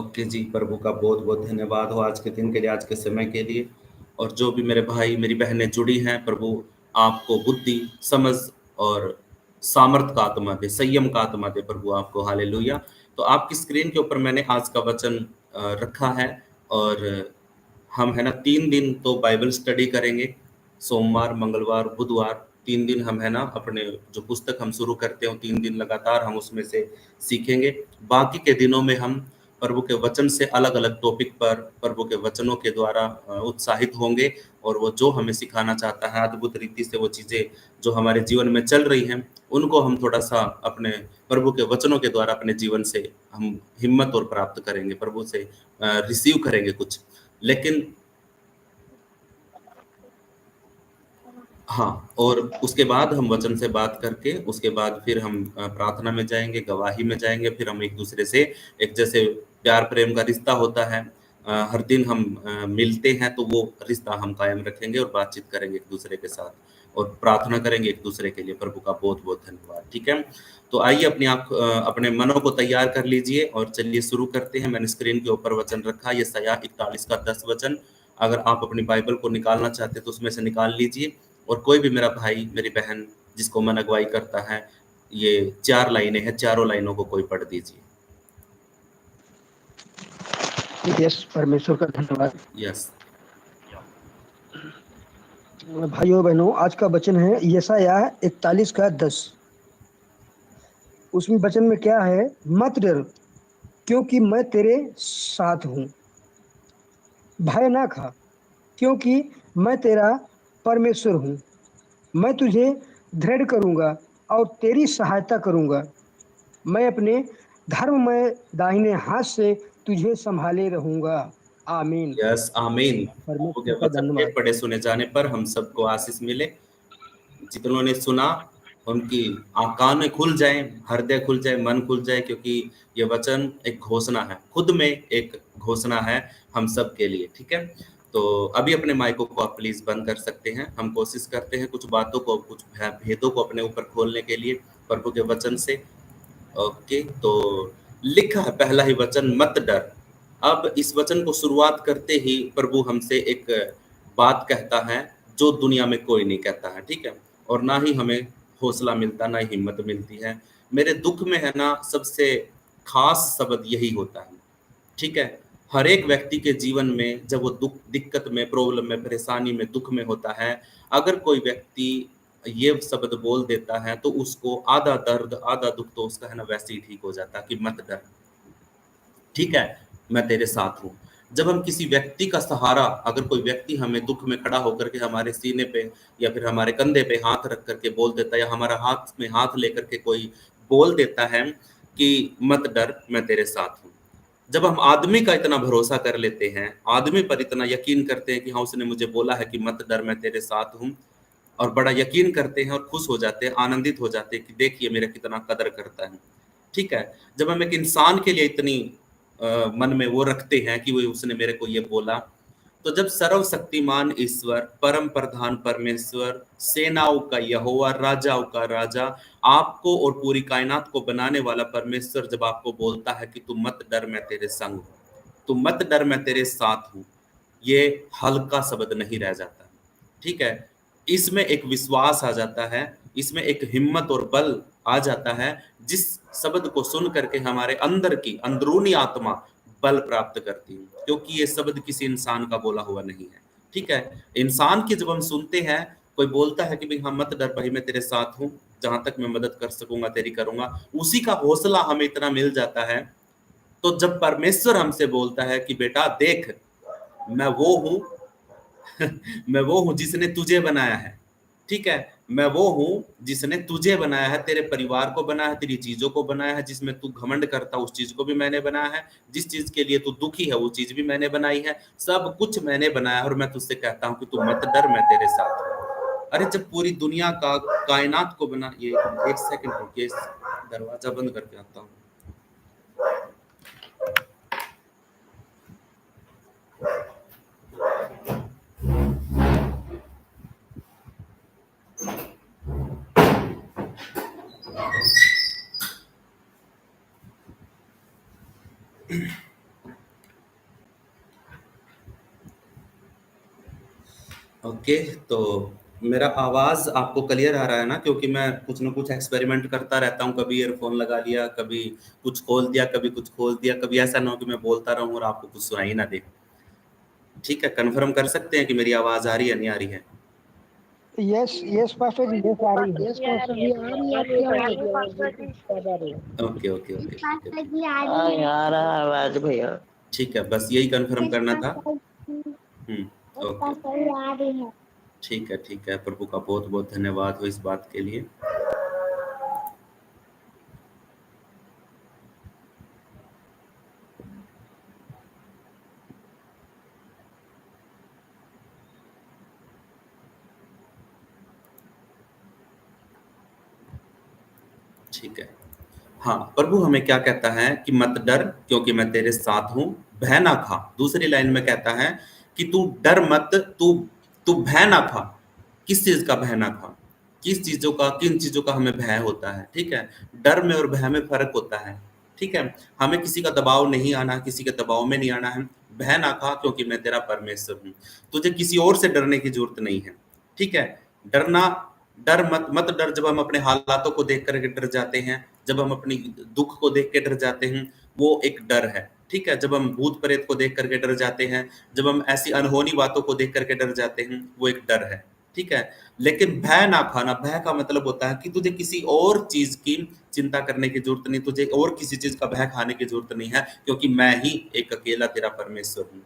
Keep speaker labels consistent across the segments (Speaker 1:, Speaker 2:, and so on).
Speaker 1: Okay जी, प्रभु का बहुत बहुत धन्यवाद हो आज के दिन के लिए, आज के समय के लिए। और जो भी मेरे भाई मेरी बहनें जुड़ी हैं, प्रभु आपको बुद्धि, समझ और सामर्थ का आत्मा दे, संयम का आत्मा दे प्रभु आपको। हालेलुया। तो आपकी स्क्रीन के ऊपर मैंने आज का वचन रखा है। और हम है ना 3 दिन तो बाइबल स्टडी करेंगे। सोमवार, मंगलवार, बुधवार, 3 दिन हम है ना अपने जो पुस्तक हम शुरू करते हैं 3 दिन लगातार हम उसमें से सीखेंगे। बाकी के दिनों में हम प्रभु के वचन से अलग अलग टॉपिक पर प्रभु के वचनों के द्वारा उत्साहित होंगे। और वो जो हमें सिखाना चाहता है अद्भुत रीति से वो चीजें जो हमारे जीवन में चल रही हैं उनको हम थोड़ा सा अपने प्रभु के वचनों के द्वारा अपने जीवन से हम हिम्मत और प्राप्त करेंगे, प्रभु से रिसीव करेंगे कुछ। लेकिन हाँ, और उसके बाद हम वचन से बात करके उसके बाद फिर हम प्रार्थना में जाएंगे, गवाही में जाएंगे, फिर हम एक दूसरे से एक जैसे प्यार प्रेम का रिश्ता होता है, हर दिन हम मिलते हैं तो वो रिश्ता हम कायम रखेंगे और बातचीत करेंगे एक दूसरे के साथ और प्रार्थना करेंगे एक दूसरे के लिए। प्रभु का बहुत बहुत धन्यवाद। ठीक है, तो आइए अपने मनों को तैयार कर लीजिए और चलिए शुरू करते हैं। मैंने स्क्रीन के ऊपर वचन रखा, ये यशायाह 41 का 10 वचन। अगर आप अपनी बाइबल को निकालना चाहते हैं तो उसमें से निकाल लीजिए। और कोई भी मेरा भाई मेरी बहन जिसको मन अगुवाई करता है, ये 4 लाइनें हैं, चारों लाइनों को कोई पढ़ दीजिए।
Speaker 2: यस, परमेश्वर का धन्यवाद।
Speaker 1: यस
Speaker 2: भाइयों बहनों, आज का वचन है यशायाह 41 का 10। उसमें वचन में क्या है? मत डर, क्योंकि मैं तेरे साथ हूँ। भय ना खा, क्योंकि मैं तेरा परमेश्वर हूँ। मैं तुझे दृढ़ करूँगा और तेरी सहायता करूँगा। मैं अपने धर्ममय दाहिने हाथ से तुझे संभाले रहूँगा। आमीन।
Speaker 1: यस आमीन। प्रभु के
Speaker 2: परमेश्वर का
Speaker 1: वचन के
Speaker 2: धन्यवाद।
Speaker 1: पढ़े सुने जाने पर हम सबको आशीष मिले। जितनों ने सुना उनकी कान खुल जाए, हृदय खुल जाए, मन खुल जाए, क्योंकि ये वचन एक घोषणा है, खुद में एक घोषणा है हम सब के लिए। ठीक है, तो अभी अपने माइकों को आप प्लीज बंद कर सकते हैं। हम कोशिश करते हैं कुछ बातों को, कुछ भेदों को अपने ऊपर खोलने के लिए प्रभु के वचन से। ओके, तो लिखा है पहला ही वचन, मत डर। अब इस वचन को शुरुआत करते ही प्रभु हमसे एक बात कहता है जो दुनिया में कोई नहीं कहता है। ठीक है, और ना ही हमें हौसला मिलता, ना ही हिम्मत मिलती है। मेरे दुख में है ना सबसे खास शब्द यही होता है। ठीक है, हर एक व्यक्ति के जीवन में जब वो दुख, दिक्कत में, प्रॉब्लम में, परेशानी में, दुख में होता है, अगर कोई व्यक्ति ये शब्द बोल देता है तो उसको आधा दर्द आधा दुख तो उसका है ना वैसे ही ठीक हो जाता है कि मत डर, ठीक है, मैं तेरे साथ हूँ। जब हम किसी व्यक्ति का सहारा, अगर कोई व्यक्ति हमें दुख में खड़ा होकर के हमारे सीने पे या फिर हमारे कंधे पे हाथ रख करके बोल देता है, या हमारा हाथ में हाथ लेकर के कोई बोल देता है कि मत डर मैं तेरे साथ हूँ। जब हम आदमी का इतना भरोसा कर लेते हैं, आदमी पर इतना यकीन करते हैं कि हाँ उसने मुझे बोला है कि मत डर मैं तेरे साथ हूँ, और बड़ा यकीन करते हैं और खुश हो जाते हैं, आनंदित हो जाते हैं कि देखिए मेरा कितना कदर करता है। ठीक है, जब हम एक इंसान के लिए इतनी मन में वो रखते हैं कि वो उसने मेरे को ये बोला, तो जब सर्वशक्तिमान ईश्वर, परम प्रधान परमेश्वर, सेनाओं का यहोवा, राजाओं का राजा, आपको और पूरी कायनात को बनाने वाला परमेश्वर जब आपको बोलता है कि तू मत डर मैं तेरे संग हूँ, तू मत डर मैं तेरे साथ हूँ, ये हल्का शब्द नहीं रह जाता। ठीक है, इसमें एक विश्वास आ जाता है, इसमें एक हिम्मत और बल आ जाता है, जिस शब्द को सुन करके हमारे अंदर की अंदरूनी आत्मा बल प्राप्त करती है, क्योंकि ये शब्द किसी इंसान का बोला हुआ नहीं है। ठीक है, इंसान की जब हम सुनते हैं, कोई बोलता है कि भाई हाँ मत डर भाई मैं तेरे साथ हूँ, जहां तक मैं मदद कर सकूंगा तेरी करूंगा, उसी का हौसला हमें इतना मिल जाता है। तो जब परमेश्वर हमसे बोलता है कि बेटा देख, मैं वो हूँ मैं वो हूँ जिसने तुझे बनाया है। ठीक है, मैं वो हूँ जिसने तुझे बनाया है, तेरे परिवार को बनाया है, तेरी चीजों को बनाया है, जिसमें तू घमंड करता उस चीज को भी मैंने बनाया है, जिस चीज के लिए तू दुखी है वो चीज भी मैंने बनाई है, सब कुछ मैंने बनाया है। और मैं तुझसे कहता हूँ कि तू मत डर मैं तेरे साथ हूँ। अरे जब पूरी दुनिया का कायनात को बना, ये एक सेकंड रुकिए, दरवाजा बंद करके आता हूँ। ओके, तो मेरा आवाज़ आपको क्लियर आ रहा है ना? क्योंकि मैं कुछ ना कुछ एक्सपेरिमेंट करता रहता हूँ, कभी ईयरफ़ोन लगा लिया, कभी कुछ खोल दिया, कभी कुछ खोल दिया, कभी ऐसा ना हो कि मैं बोलता रहूँ और आपको कुछ सुनाई ना दे। ठीक है, कन्फर्म कर सकते हैं कि मेरी आवाज़ आ रही है, नहीं आ रही है?
Speaker 2: यस यस पास्टर जी, यस आ रही है।
Speaker 3: यस पास्टर जी, आ रही है आपकी आवाज, बिल्कुल साफ आ रही है।
Speaker 1: ओके, ओके, ओके, ठीक है, ठीक।
Speaker 3: आ रहा है आवाज भैया।
Speaker 1: ठीक है, बस यही कन्फर्म करना था। हुँ, ओके। ठीक है, प्रभु का बहुत-बहुत धन्यवाद हो इस बात के लिए। ठीक है। हाँ, प्रभु हमें क्या कहता है कि मत डर क्योंकि मैं तेरे साथ हूँ, भय ना खा। दूसरी लाइन में कहता है कि तू डर मत, तू तू भय ना खा। किस चीज़ का भय ना खा? किस चीज़ों का, किन चीज़ों का हमें भय होता है, ठीक है? डर में और भय में फ़र्क होता है, ठीक है? हमें किसी का दबाव नहीं आना, किसी के दबाव में नहीं आना है। भय ना खा क्योंकि मैं तेरा परमेश्वर हूँ। तुझे किसी और से डरने की ज़रूरत नहीं है, ठीक है? डरना डर मत मत डर जब हम अपने हालातों को देख कर के डर जाते हैं, जब हम अपनी दुःख को देख के डर जाते हैं, वो एक डर है, ठीक है? जब हम भूत-प्रेत को देख कर के डर जाते हैं, जब हम ऐसी अनहोनी बातों को देख कर के डर जाते हैं, वो एक डर है, ठीक है? लेकिन भय ना खाना, भय का मतलब होता है कि तुझे किसी और चीज़ की चिंता करने की ज़रूरत नहीं, तुझे और किसी चीज़ का भय खाने की ज़रूरत नहीं है, क्योंकि मैं ही एक अकेला तेरा परमेश्वर हूँ।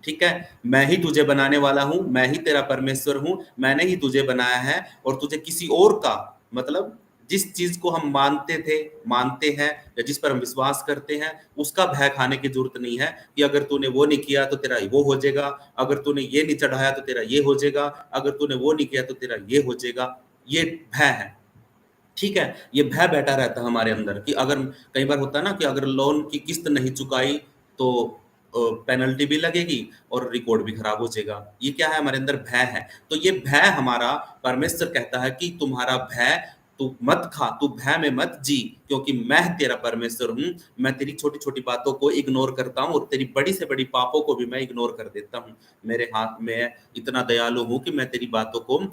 Speaker 1: ठीक है? मैं ही तुझे बनाने वाला हूँ, मैं ही तेरा परमेश्वर हूँ, मैंने ही तुझे बनाया है और तुझे किसी और का मतलब जिस चीज़ को हम मानते थे, मानते हैं या जिस पर हम विश्वास करते हैं, उसका भय खाने की ज़रूरत नहीं है कि अगर तूने वो नहीं किया तो तेरा वो हो जाएगा, अगर तूने ये नहीं चढ़ाया तो तेरा ये हो जाएगा, अगर तूने वो नहीं किया तो तेरा ये हो जाएगा। ये भय है। ठीक है? ये भय बैठा रहता है हमारे अंदर कि अगर कई बार होता है ना कि अगर लोन की किस्त नहीं चुकाई तो पेनल्टी भी लगेगी और रिकॉर्ड भी खराब हो जाएगा। ये क्या है? हमारे अंदर भय है। तो ये भय हमारा परमेश्वर कहता है कि तुम्हारा भय तू मत खा, तू भय में मत जी क्योंकि मैं तेरा परमेश्वर हूँ। मैं तेरी छोटी-छोटी बातों को इग्नोर करता हूँ और तेरी बड़ी से बड़ी पापों को भी मैं इग्नोर कर देता हूँ। मेरे हाथ में इतना दयालु हूँ कि मैं तेरी बातों को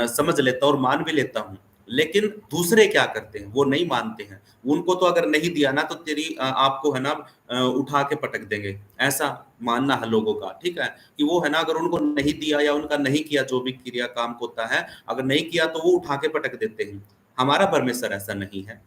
Speaker 1: समझ लेता हूँ और मान भी लेता हूँ। लेकिन दूसरे क्या करते हैं? वो नहीं मानते हैं। उनको तो अगर नहीं दिया ना तो तेरी आपको है ना उठा के पटक देंगे। ऐसा मानना है लोगों का, ठीक है? कि वो है ना अगर उनको नहीं दिया या उनका नहीं किया जो भी क्रिया काम होता है, अगर नहीं किया तो वो उठा के पटक देते हैं। हमारा परमेश्वर ऐसा नहीं है।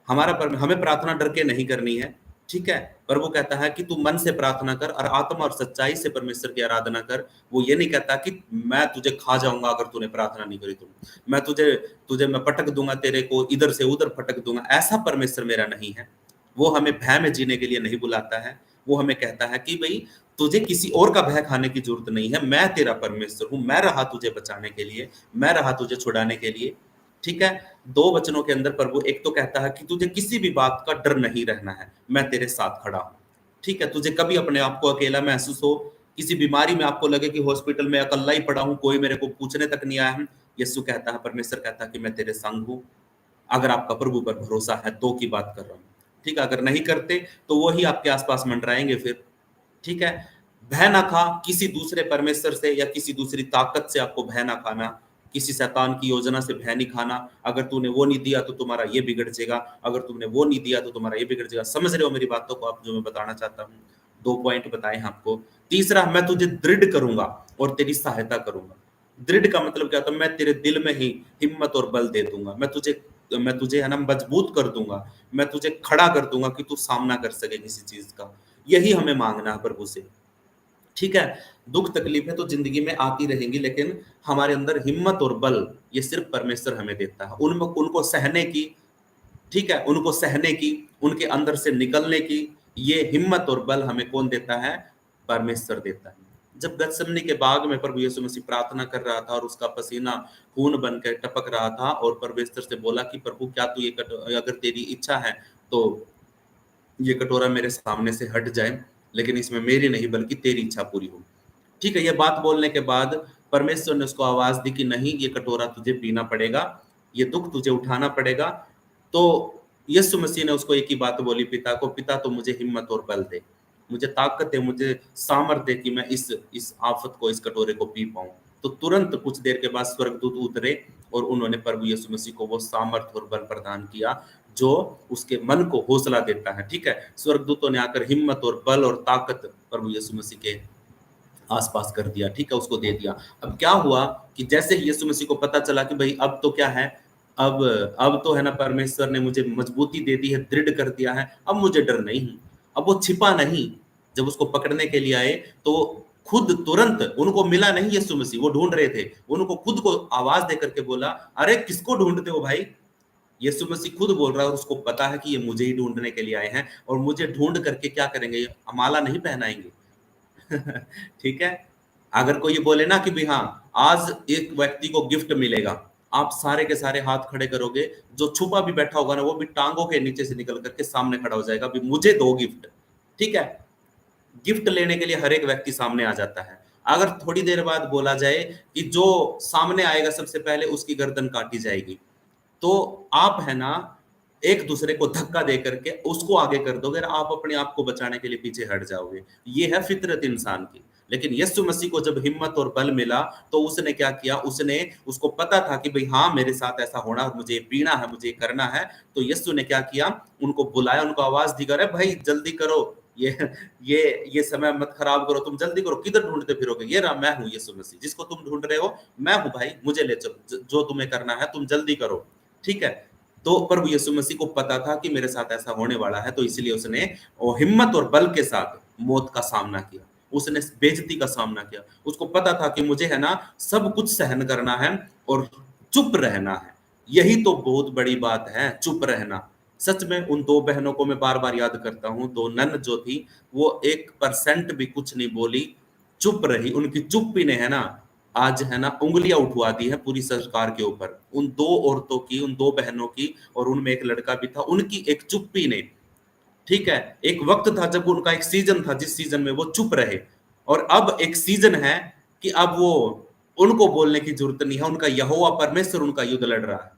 Speaker 1: हमें प्रार्थना डर के नहीं करनी है, ठीक है? पर वो कहता है कि तू मन से प्रार्थना कर और आत्मा और सच्चाई से परमेश्वर की आराधना कर। वो ये नहीं कहता कि मैं तुझे खा जाऊँगा अगर तूने प्रार्थना नहीं करी तो। मैं तुझे तुझे मैं पटक दूँगा तेरे को, इधर से उधर पटक दूँगा, ऐसा परमेश्वर मेरा नहीं है। वो हमें भय में जीने के लिए नहीं बुलाता है। वो हमें कहता है कि भई तुझे किसी और का भय खाने की ज़रूरत नहीं है, मैं तेरा परमेश्वर हूँ, मैं रहा तुझे बचाने के लिए, मैं रहा तुझे छुड़ाने के लिए, ठीक है? 2 वचनों के अंदर प्रभु एक तो कहता है कि तुझे किसी भी बात का डर नहीं रहना है, मैं तेरे साथ खड़ा हूँ, ठीक है? तुझे कभी अपने आप को अकेला महसूस हो, किसी बीमारी में आपको लगे कि हॉस्पिटल में अकेला ही पड़ा हूँ, कोई मेरे को पूछने तक नहीं आया है, यीशु कहता है, परमेश्वर कहता है कि मैं तेरे संग हूँ। अगर आपका प्रभु पर भरोसा है तो की बात कर रहा हूँ, ठीक है? अगर नहीं करते तो वो ही आपके आस-पास मंडराएँगे फिर, ठीक है? भय ना खा, किसी दूसरे परमेश्वर से या किसी दूसरी ताकत से आपको भय ना खाना, किसी शैतान की योजना से भय नहीं खाना। अगर तूने वो नहीं दिया तो तुम्हारा ये बिगड़ जाएगा, अगर तुमने वो नहीं दिया तो तुम्हारा ये बिगड़ जाएगा। समझ रहे हो मेरी बातों को आप जो मैं बताना चाहता हूँ? 2 पॉइंट बताए हैं आपको। तीसरा, मैं तुझे दृढ़ करूँगा और तेरी सहायता करूँगा। दृढ़ का मतलब क्या होता है? मैं तेरे दिल में ही हिम्मत और बल दे दूँगा। मैं तुझे है ना मजबूत कर दूँगा। मैं तुझे खड़ा कर दूँगा कि तू सामना कर सके किसी चीज़ का। यही हमें माँगना है प्रभु से। ठीक है? दुःख तकलीफ़ें तो ज़िंदगी में आती रहेंगी लेकिन हमारे अंदर हिम्मत और बल ये सिर्फ़ परमेश्वर हमें देता है। उनको सहने की, ठीक है? उनको सहने की, उनके अंदर से निकलने की ये हिम्मत और बल हमें कौन देता है? परमेश्वर देता है। जब गतसमनी के बाग में प्रभु यीशु मसीह प्रार्थना कर रहा था और उसका पसीना खून बन के टपक रहा था और परमेश्वर से बोला कि प्रभु क्या तू ये अगर तेरी इच्छा है तो ये कटोरा मेरे सामने से हट जाए, लेकिन इसमें मेरी नहीं बल्कि तेरी इच्छा पूरी हो। ठीक है, ये बात बोलने के बाद परमेश्वर ने उसको आवाज़ दी कि नहीं ये कटोरा तुझे पीना पड़ेगा, ये दुःख तुझे उठाना पड़ेगा। तो यीशु मसीह ने उसको एक ही बात बोली पिता को, पिता तो मुझे हिम्मत और बल दे, मुझे ताकत दे, मुझे सामर्थ दे कि मैं इस आफ़त को, इस कटोरे को पी पाऊँ। तो तुरंत कुछ देर के बाद स्वर्गदूत उतरे और उन्होंने प्रभु यीशु मसीह को वो सामर्थ और बल प्रदान किया जो उसके मन को हौसला देता है। ठीक है, स्वर्गदूतों ने आकर हिम्मत और बल और ताकत प्रभु यीशु मसीह के आसपास कर दिया। ठीक है, उसको दे दिया। अब क्या हुआ कि जैसे ही यीशु मसीह को पता चला कि भाई अब तो क्या है, अब तो है ना, परमेश्वर ने मुझे मजबूती दे दी है, दृढ़ कर दिया है, अब मुझे डर नहीं। अब वो छिपा नहीं। जब उसको पकड़ने के लिए आए तो खुद तुरंत उनको मिला नहीं यीशु मसीह, वो ढूंढ रहे थे, उनको खुद को आवाज दे करके बोला, अरे किसको ढूंढते हो भाई? यीशु मसीह खुद बोल रहा है और उसको पता है कि ये मुझे ही ढूंढने के लिए आए हैं और मुझे ढूंढ करके क्या करेंगे, ये माला नहीं पहनाएंगे। ठीक है, अगर कोई ये बोले ना कि भाई हाँ आज एक व्यक्ति को गिफ्ट मिलेगा, आप सारे के सारे हाथ खड़े करोगे, जो छुपा भी बैठा होगा ना वो भी टांगों के नीचे से निकल करके सामने खड़ा हो जाएगा, भी मुझे दो गिफ्ट। ठीक है, गिफ्ट लेने के लिए हर एक व्यक्ति सामने आ जाता है। अगर थोड़ी देर बाद बोला जाए कि जो सामने आएगा सबसे पहले उसकी गर्दन काटी जाएगी, तो आप है ना एक दूसरे को धक्का दे करके उसको आगे कर दोगे और आप अपने आप को बचाने के लिए पीछे हट जाओगे। ये है फितरत इंसान की। लेकिन यीशु मसीह को जब हिम्मत और बल मिला तो उसने क्या किया, उसको पता था कि भाई हाँ मेरे साथ ऐसा होना और मुझे पीना है, मुझे करना है। तो यीशु ने क्या किया, उनको बुलाया, उनको आवाज दी, करे भाई जल्दी करो, ये समय मत खराब करो, तुम जल्दी करो, किधर ढूंढते फिरोगे, ये रहा मैं हूँ यीशु मसीह, जिसको तुम ढूंढ रहे हो मैं हूँ भाई, मुझे ले चलो, जो तुम्हें करना है तुम जल्दी करो। ठीक है, तो प्रभु यीशु मसीह को पता था कि मेरे साथ ऐसा होने वाला है, तो इसलिए उसने हिम्मत और बल के साथ मौत का सामना किया, उसने बेइज्जती का सामना किया। उसको पता था कि मुझे है ना सब कुछ सहन करना है और चुप रहना है। यही तो बहुत बड़ी बात है, चुप रहना। सच में उन दो बहनों को मैं बार बार याद करता हूँ, दो नन जो थी वो 1% भी कुछ नहीं बोली, चुप रही। उनकी चुप्पी ने है ना आज है ना उंगलियां उठवा दी है पूरी सरकार के ऊपर, उन दो औरतों की, उन दो बहनों की, और उनमें एक लड़का भी था, उनकी एक चुप्पी ने। ठीक है, एक वक्त था जब उनका एक सीजन था जिस सीजन में वो चुप रहे, और अब एक सीजन है कि अब वो उनको बोलने की जरूरत नहीं है, उनका यहोवा परमेश्वर उनका युद्ध लड़ रहा है।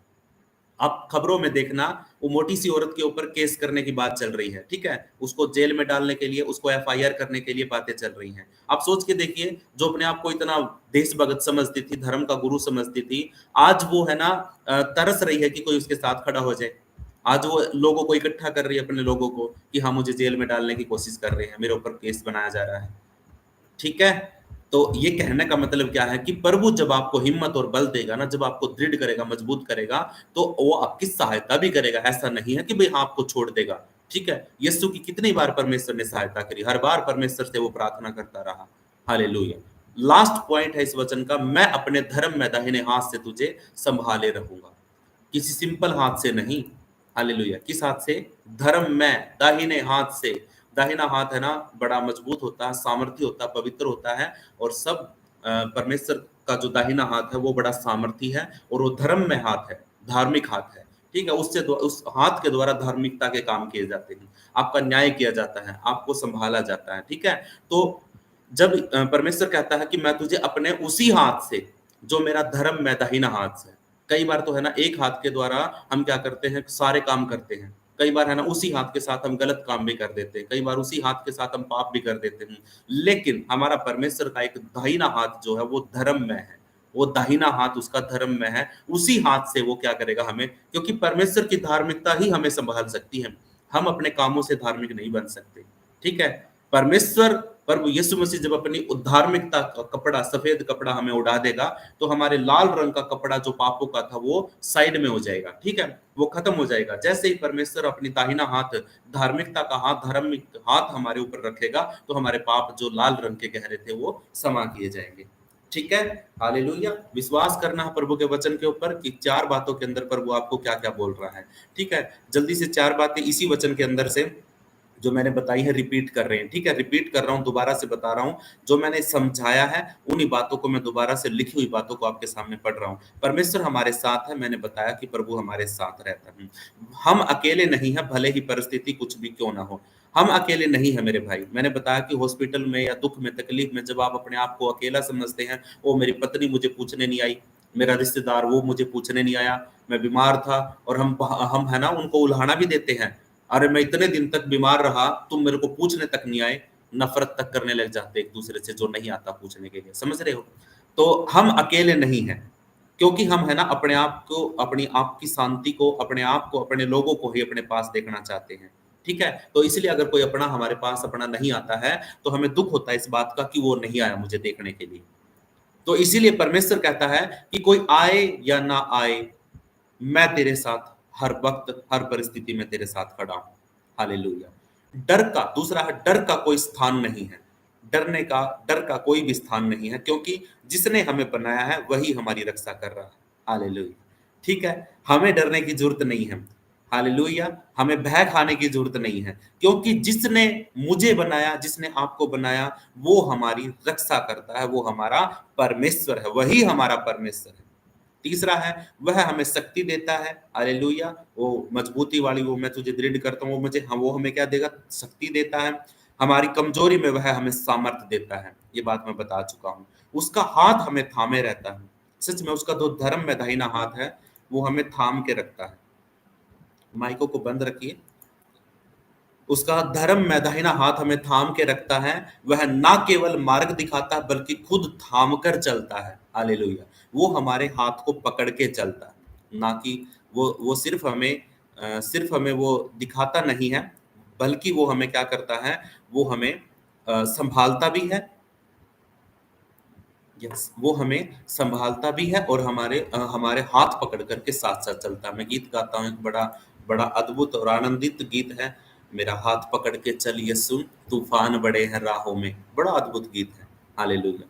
Speaker 1: आप खबरों में देखना वो मोटी सी औरत के ऊपर केस करने की बात चल रही है। ठीक है, उसको जेल में डालने के लिए, उसको एफआईआर करने के लिए बातें चल रही हैं। आप सोच के देखिए, जो अपने आप को इतना देशभक्त समझती थी, धर्म का गुरु समझती थी, आज वो है ना तरस रही है कि कोई उसके साथ खड़ा हो जाए। आज वो लोगों को इकट्ठा कर रही है, अपने लोगों को, कि हाँ मुझे जेल में डालने की कोशिश कर रहे हैं, मेरे ऊपर केस बनाया जा रहा है। ठीक है, तो ये कहने का मतलब क्या है कि प्रभु जब आपको हिम्मत और बल देगा ना, जब आपको दृढ़ करेगा, मजबूत करेगा, तो वो आपकी सहायता भी करेगा। ऐसा नहीं है कि भाई हाँ आपको छोड़ देगा। ठीक है, यीशु की कितनी बार परमेश्वर ने सहायता करी, हर बार परमेश्वर से वो प्रार्थना करता रहा। हालेलुया। लास्ट पॉइंट है इस वचन का, मैं अपने धर्म में दाहिने हाथ से तुझे संभाले रहूंगा। किसी सिंपल हाथ से नहीं। हालेलुया। किस हाथ से? धर्म में दाहिने हाथ से। दाहिना हाथ है ना बड़ा मजबूत होता है, सामर्थ्य होता है, पवित्र होता है, और सब परमेश्वर का जो दाहिना हाथ है वो बड़ा सामर्थ्य है, और वो धर्म में हाथ है, धार्मिक हाथ है। ठीक है, उस हाथ के द्वारा धार्मिकता के काम किए जाते हैं, आपका न्याय किया जाता है, आपको संभाला जाता है। ठीक है, तो जब परमेश्वर कहता है कि मैं तुझे अपने उसी हाथ से, जो मेरा धर्म में दाहिना हाथ से, कई बार तो है ना एक हाथ के द्वारा हम क्या करते हैं, सारे काम करते हैं। कई बार है ना उसी हाथ के साथ हम गलत काम भी कर देते हैं, कई बार उसी हाथ के साथ हम पाप भी कर देते हैं। लेकिन हमारा परमेश्वर का एक दाहिना हाथ जो है वो धर्म में है, वो दाहिना हाथ उसका धर्म में है। उसी हाथ से वो क्या करेगा हमें, क्योंकि परमेश्वर की धार्मिकता ही हमें संभाल सकती है, हम अपने कामों से धार्मिक नहीं बन सकते। ठीक है, परमेश्वर प्रभु यीशु मसीह जब अपनी धार्मिकता का कपड़ा, सफेद कपड़ा हमें उड़ा देगा, तो हमारे लाल रंग का कपड़ा जो पापों का था वो साइड में हो जाएगा। ठीक है, वो खत्म हो जाएगा। जैसे ही परमेश्वर अपनी दाहिना हाथ, धार्मिकता का हाथ, धार्मिक हाथ हमारे ऊपर रखेगा, तो हमारे पाप जो लाल रंग के गहरे थे वो क्षमा किए जाएंगे। ठीक है, हालेलुया। विश्वास करना है प्रभु के वचन के ऊपर कि 4 बातों के अंदर प्रभु आपको क्या क्या बोल रहा है। ठीक है, जल्दी से 4 बातें इसी वचन के अंदर से जो मैंने बताई है रिपीट कर रहे हैं। ठीक है, रिपीट कर रहा हूं, दोबारा से बता रहा हूं, जो मैंने समझाया है उन्हीं बातों को मैं दोबारा से लिखी हुई बातों को आपके सामने पढ़ रहा हूं। परमेश्वर हमारे साथ है, मैंने बताया कि प्रभु हमारे साथ रहता है। हम अकेले नहीं है, भले ही परिस्थिति कुछ भी क्यों ना हो, हम अकेले नहीं है मेरे भाई। मैंने बताया कि हॉस्पिटल में या दुख में, तकलीफ में जब आप अपने आप को अकेला समझते हैं, वो मेरी पत्नी मुझे पूछने नहीं आई, मेरा रिश्तेदार वो मुझे पूछने नहीं आया, मैं बीमार था, और हम है ना उनको उल्हाना भी देते हैं, अरे मैं इतने दिन तक बीमार रहा, तुम मेरे को पूछने तक नहीं आए। नफरत तक करने लग जाते एक दूसरे से जो नहीं आता पूछने के लिए, समझ रहे हो। तो हम अकेले नहीं हैं, क्योंकि हम है ना अपने आप को, अपनी आप की शांति को, अपने आप को, अपने लोगों को ही अपने पास देखना चाहते हैं। ठीक है, तो इसलिए अगर कोई अपना हमारे पास अपना नहीं आता है तो हमें दुख होता है इस बात का कि वो नहीं आया मुझे देखने के लिए। तो इसीलिए परमेश्वर कहता है कि कोई आए या ना आए, मैं तेरे साथ हर वक्त हर परिस्थिति में तेरे साथ खड़ा हूं। हालेलुया। डर का दूसरा है, डर का कोई स्थान नहीं है। डर का कोई भी स्थान नहीं है, क्योंकि जिसने हमें बनाया है वही हमारी रक्षा कर रहा है। हालेलुया। ठीक है, हमें डरने की जरूरत नहीं है। हालेलुया। हमें भय खाने की जरूरत नहीं है, क्योंकि जिसने मुझे बनाया, जिसने आपको बनाया, वो हमारी रक्षा करता है, वो हमारा परमेश्वर है, वही हमारा परमेश्वर है। तीसरा है, वह हमें शक्ति देता है। हालेलुया। वो मजबूती वाली, वो मैं तुझे दृढ़ करता हूँ, वो मुझे वो हमें क्या देगा? शक्ति देता है। हमारी कमजोरी में वह हमें सामर्थ्य देता है, ये बात मैं बता चुका हूँ। उसका हाथ हमें थामे रहता है। सच में उसका जो धर्म में दाहिना हाथ है वो हमें थाम के रखता है। माइकों को बंद रखिए। उसका धर्म में दाहिना हाथ हमें थाम के रखता है। वह ना केवल मार्ग दिखाता है बल्कि खुद थाम कर चलता है। हालेलुया। वो हमारे हाथ को पकड़ के चलता है, ना कि वो सिर्फ हमें वो दिखाता नहीं है, बल्कि वो हमें क्या करता है? वो हमें संभालता भी है। यस, वो हमें संभालता भी है और हमारे हाथ पकड़ करके साथ साथ चलता है। मैं गीत गाता हूँ, एक बड़ा बड़ा अद्भुत और आनंदित गीत है, मेरा हाथ पकड़ के चल यीशु, तूफान बड़े हैं राहों में। बड़ा अद्भुत गीत है। हालेलुया।